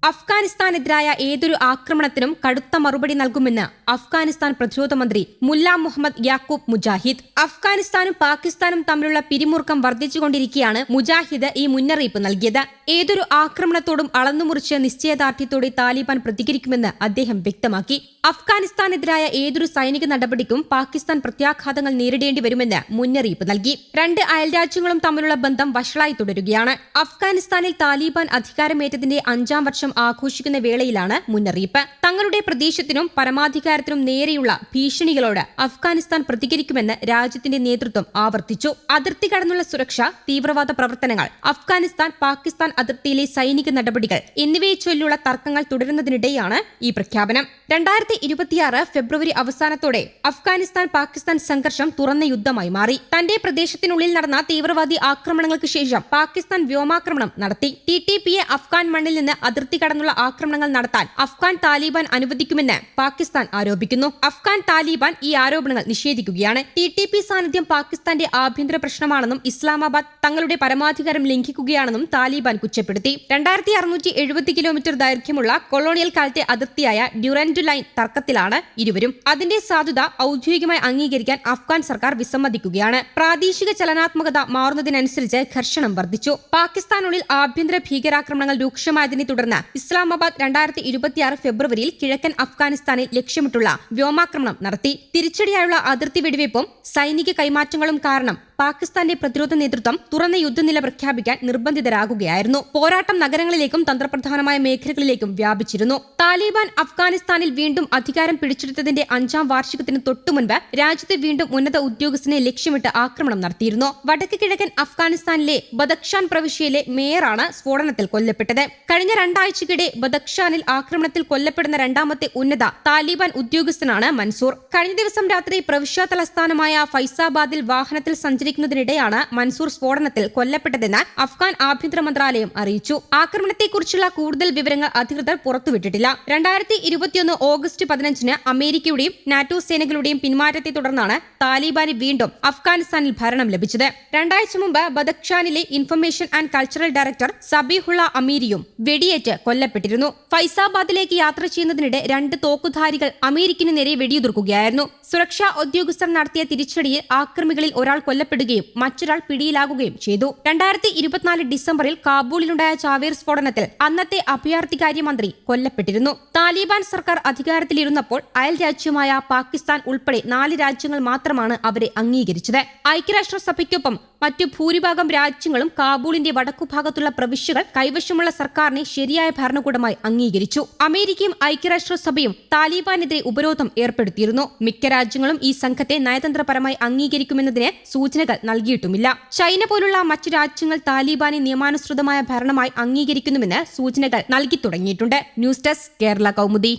അഫ്ഗാനിസ്ഥാനെതിരായ ഏതൊരു ആക്രമണത്തിനും കടുത്ത മറുപടി നൽകുമെന്ന് അഫ്ഗാനിസ്ഥാൻ പ്രതിരോധ മന്ത്രി മുല്ല മുഹമ്മദ് യാക്കൂബ് മുജാഹിദ്. അഫ്ഗാനിസ്ഥാനും പാകിസ്ഥാനും തമ്മിലുള്ള പിരിമുറുക്കം വർദ്ധിച്ചുകൊണ്ടിരിക്കെയാണ് മുജാഹിദ് ഈ മുന്നറിയിപ്പ് നൽകിയത്. ഏതൊരു ആക്രമണത്തോടും അളന്നുമുറിച്ച് നിശ്ചയദാർഢ്യത്തോടെ താലിബാൻ പ്രതികരിക്കുമെന്ന് അദ്ദേഹം വ്യക്തമാക്കി. അഫ്ഗാനിസ്ഥാനെതിരായ ഏതൊരു സൈനിക നടപടിക്കും പാകിസ്ഥാൻ പ്രത്യാഘാതങ്ങൾ നേരിടേണ്ടി വരുമെന്ന് മുന്നറിയിപ്പ് നൽകി. രണ്ട് അയൽരാജ്യങ്ങളും തമ്മിലുള്ള ബന്ധം വഷളായി തുടരുകയാണ്. അഫ്ഗാനിസ്ഥാനിൽ താലിബാൻ അധികാരമേറ്റതിന്റെ 5ാം വർഷം ആഘോഷിക്കുന്ന വേളയിലാണ് മുന്നറിയിപ്പ്. തങ്ങളുടെ പ്രദേശത്തിനും പരമാധികാരത്തിനും നേരെയുള്ള ഭീഷണികളോട് അഫ്ഗാനിസ്ഥാൻ പ്രതികരിക്കുമെന്ന് രാജ്യത്തിന്റെ നേതൃത്വം ആവർത്തിച്ചു. അതിർത്തി കടന്നുള്ള സുരക്ഷ, തീവ്രവാദ പ്രവർത്തനങ്ങൾ, അഫ്ഗാനിസ്ഥാൻ പാകിസ്ഥാൻ അതിർത്തിയിലെ സൈനിക നടപടികൾ എന്നിവയെ ചൊല്ലിയുള്ള തർക്കങ്ങൾ തുടരുന്നതിനിടെയാണ് ഈ പ്രഖ്യാപനം. 2026 ഫെബ്രുവരി അവസാനത്തോടെ അഫ്ഗാനിസ്ഥാൻ പാകിസ്ഥാൻ സംഘർഷം തുറന്ന യുദ്ധമായി മാറി. തന്റെ പ്രദേശത്തിനുള്ളിൽ നടന്ന തീവ്രവാദി ആക്രമണങ്ങൾക്ക് ശേഷം പാകിസ്ഥാൻ വ്യോമാക്രമണം നടത്തി. TTPയെ അഫ്ഗാൻ മണ്ണിൽ നിന്ന് അതിർത്തി കടന്നുള്ള ആക്രമണങ്ങൾ നടത്താൻ അഫ്ഗാൻ താലിബാൻ അനുവദിക്കുമെന്ന് പാകിസ്ഥാൻ ആരോപിക്കുന്നു. അഫ്ഗാൻ താലിബാൻ ഈ ആരോപണങ്ങൾ നിഷേധിക്കുകയാണ്. TTP സാന്നിധ്യം പാകിസ്ഥാന്റെ ആഭ്യന്തര പ്രശ്നമാണെന്നും ഇസ്ലാമാബാദ് തങ്ങളുടെ പരമാധികാരം ലംഘിക്കുകയാണെന്നും താലിബാൻ കുറ്റപ്പെടുത്തി. 2670 കിലോമീറ്റർ ദൈർഘ്യമുള്ള കൊളോണിയൽ കാലത്തെ അതിർത്തിയായ ഡ്യൂറൻഡ് ലൈൻ തർക്കത്തിലാണ് ഇരുവരും. അതിന്റെ സാധുത ഔദ്യോഗികമായി അംഗീകരിക്കാൻ അഫ്ഗാൻ സർക്കാർ വിസമ്മതിക്കുകയാണ്. പ്രാദേശിക ചലനാത്മകത മാറുന്നതിനനുസരിച്ച് ഘർഷണം വർദ്ധിച്ചു. പാകിസ്ഥാനുള്ളിൽ ആഭ്യന്തര ഭീകരാക്രമണങ്ങൾ രൂക്ഷമായതിനെ തുടർന്ന് ഇസ്ലാമാബാദ് 2026 ഫെബ്രുവരിയിൽ കിഴക്കൻ അഫ്ഗാനിസ്ഥാനിൽ ലക്ഷ്യമിട്ടുള്ള വ്യോമാക്രമണം നടത്തി. തിരിച്ചടിയായുള്ള അതിർത്തി വെടിവയ്പും സൈനിക കൈമാറ്റങ്ങളും കാരണം പാകിസ്ഥാന്റെ പ്രതിരോധ നേതൃത്വം തുറന്ന യുദ്ധനില പ്രഖ്യാപിക്കാൻ നിർബന്ധിതരാകുകയായിരുന്നു. പോരാട്ടം നഗരങ്ങളിലേക്കും തന്ത്രപ്രധാനമായ മേഖലകളിലേക്കും വ്യാപിച്ചിരുന്നു. താലിബാൻ അഫ്ഗാനിസ്ഥാനിൽ വീണ്ടും അധികാരം പിടിച്ചെടുത്തതിന്റെ 5ാം വാർഷികത്തിന് തൊട്ടുമുൻപ് രാജ്യത്തെ വീണ്ടും ഉന്നത ഉദ്യോഗസ്ഥനെ ലക്ഷ്യമിട്ട് ആക്രമണം നടത്തിയിരുന്നു. വടക്ക് കിഴക്കൻ അഫ്ഗാനിസ്ഥാനിലെ ബദഖ്ഷാൻ പ്രവിശ്യയിലെ മേയറാണ് സ്ഫോടനത്തിൽ കൊല്ലപ്പെട്ടത്. കഴിഞ്ഞ 2 ആഴ്ചക്കിടെ ബദഖ്ഷാനിൽ ആക്രമണത്തിൽ കൊല്ലപ്പെടുന്ന 2ാമത്തെ ഉന്നത താലിബാൻ ഉദ്യോഗസ്ഥനാണ് മൻസൂർ. കഴിഞ്ഞ ദിവസം രാത്രി പ്രവിശ്യാ തലസ്ഥാനമായ ഫൈസാബാദിൽ വാഹനത്തിൽ സഞ്ചരിക്കുന്നതിനിടെയാണ് മൻസൂർ സ്ഫോടനത്തിൽ കൊല്ലപ്പെട്ടതെന്ന് അഫ്ഗാൻ ആഭ്യന്തര മന്ത്രാലയം അറിയിച്ചു. ആക്രമണത്തെക്കുറിച്ചുള്ള കൂടുതൽ വിവരങ്ങൾ അധികൃതർ പുറത്തുവിട്ടിട്ടില്ല. 2021 ഓഗസ്റ്റ് 15-ന് അമേരിക്കയുടെയും നാറ്റോ സേനകളുടെയും പിന്മാറ്റത്തെ തുടർന്നാണ് താലിബാന് വീണ്ടും അഫ്ഗാനിസ്ഥാനിൽ ഭരണം ലഭിച്ചത്. 2 ആഴ്ച മുമ്പ് ബദഖ്ഷാനിലെ information and cultural director Sabihullah അമീരിയും വെടിയേറ്റ് കൊല്ലപ്പെട്ടിരുന്നു. ഫൈസാബാദിലേക്ക് യാത്ര ചെയ്യുന്നതിനിടെ 2 തോക്കുധാരികൾ അമേരിക്കിന് നേരെ വെടിയുതിർക്കുകയായിരുന്നു. സുരക്ഷാ ഉദ്യോഗസ്ഥർ നടത്തിയ തിരിച്ചടിയിൽ ആക്രമികളിൽ ഒരാൾ കൊല്ലപ്പെടുകയും മറ്റൊരാൾ പിടിയിലാകുകയും ചെയ്തു. 2024 ഡിസംബറിൽ കാബൂളിലുണ്ടായ ചാവേർ സ്ഫോടനത്തിൽ അന്നത്തെ അഭയാർത്ഥികാര്യമന്ത്രി കൊല്ലപ്പെട്ടിരുന്നു. താലിബാൻ സർക്കാർ അധികാരത്തിലിരുന്നപ്പോൾ അയൽ രാജ്യമായ പാകിസ്ഥാൻ ഉൾപ്പെടെ 4 രാജ്യങ്ങൾ മാത്രമാണ് അവരെ അംഗീകരിച്ചത്. ഐക്യരാഷ്ട്രസഭയ്ക്കൊപ്പം മറ്റു ഭൂരിഭാഗം രാജ്യങ്ങളും കാബൂളിന്റെ വടക്കുഭാഗത്തുള്ള പ്രവിശ്യകൾ കൈവശമുള്ള സർക്കാരിനെ ശരിയായ ഭരണകൂടമായി അംഗീകരിച്ചു. അമേരിക്കയും ഐക്യരാഷ്ട്രസഭയും താലിബാനെതിരെ ഉപരോധം ഏർപ്പെടുത്തിയിരുന്നു. മിക്ക രാജ്യങ്ങളും ഈ സംഘത്തെ നയതന്ത്രപരമായി അംഗീകരിക്കുമെന്നതിന് സൂചനകൾ നൽകിയിട്ടുമില്ല. ചൈന പോലുള്ള മറ്റു രാജ്യങ്ങൾ താലിബാനെ നിയമാനുസൃതമായ ഭരണമായി അംഗീകരിക്കുന്നുവെന്ന് സൂചനകൾ നൽകി തുടങ്ങിയിട്ടുണ്ട്. News desk Kerala Kaumudi.